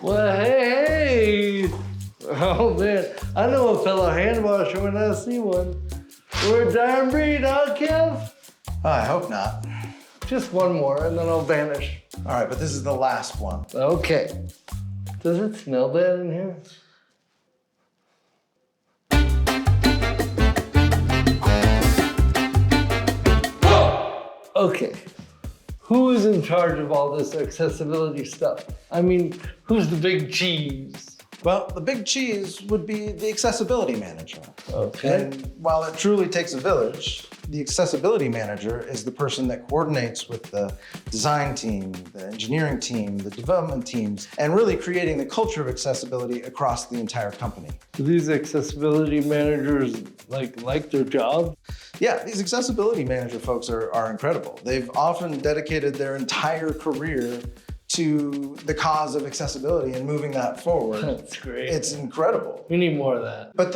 Well, hey. Oh, man. I know a fellow hand washer when I see one. We're a darn breed, huh, Kev? I hope not. Just one more, and then I'll vanish. All right, but this is the last one. Okay. Does it smell bad in here? Okay. Who is in charge of all this accessibility stuff? I mean, who's the big cheese? Well, the big cheese would be the accessibility manager. Okay. And while it truly takes a village, the accessibility manager is the person that coordinates with the design team, the engineering team, the development teams, and really creating the culture of accessibility across the entire company. Do these accessibility managers like their job? Yeah, these accessibility manager folks are incredible. They've often dedicated their entire career to the cause of accessibility and moving that forward. That's great. It's incredible. We need more of that. But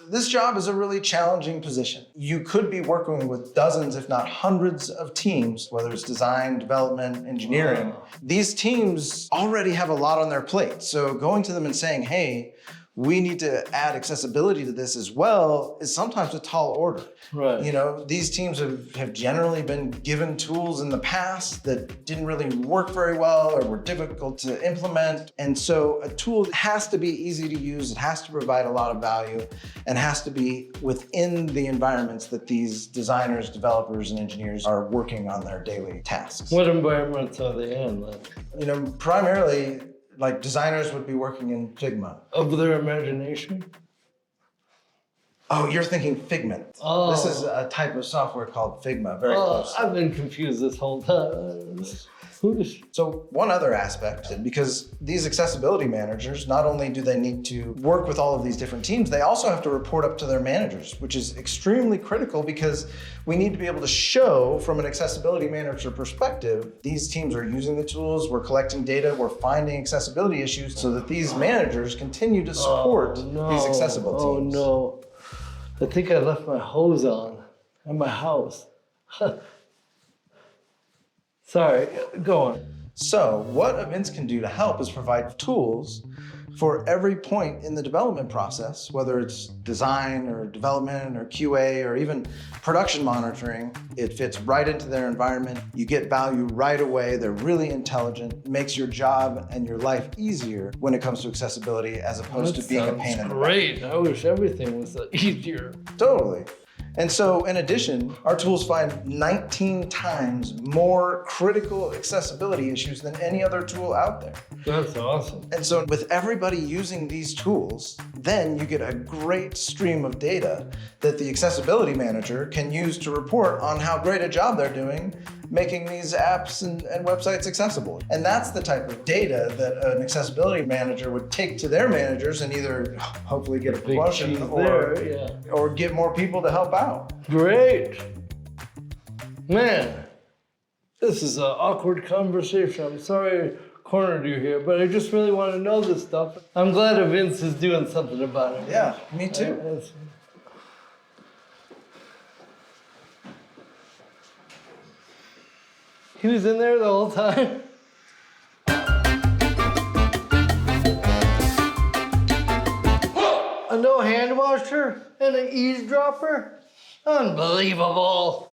this job is a really challenging position. You could be working with dozens, if not hundreds of teams, whether it's design, development, engineering. Wow. These teams already have a lot on their plate. So going to them and saying, hey, we need to add accessibility to this as well is sometimes a tall order. Right. You know, these teams have generally been given tools in the past that didn't really work very well or were difficult to implement. And so a tool has to be easy to use, it has to provide a lot of value, and has to be within the environments that these designers, developers, and engineers are working on their daily tasks. What environments are they in? You know, primarily, like designers would be working in Figma. Of their imagination? Oh, you're thinking Figment. Oh. This is a type of software called Figma, very close. I've been confused this whole time. So one other aspect, because these accessibility managers, not only do they need to work with all of these different teams, they also have to report up to their managers, which is extremely critical because we need to be able to show from an accessibility manager perspective, these teams are using the tools, we're collecting data, we're finding accessibility issues so that these managers continue to support these accessible teams. Oh no, I think I left my hose on at my house. Sorry, go on. So what events can do to help is provide tools for every point in the development process, whether it's design or development or QA or even production monitoring. It fits right into their environment. You get value right away. They're really intelligent. It makes your job and your life easier when it comes to accessibility as opposed to being a pain in the butt. Great. I wish everything was easier. Totally. And so in addition, our tools find 19 times more critical accessibility issues than any other tool out there. That's awesome. And so with everybody using these tools, then you get a great stream of data that the accessibility manager can use to report on how great a job they're doing making these apps and websites accessible. And that's the type of data that an accessibility manager would take to their managers and either hopefully get a promotion or get more people to help out. Great. Man, this is an awkward conversation. I'm sorry I cornered you here, but I just really want to know this stuff. I'm glad Vince is doing something about it. Yeah, me too. He was in there the whole time? A no hand washer and an eavesdropper? Unbelievable.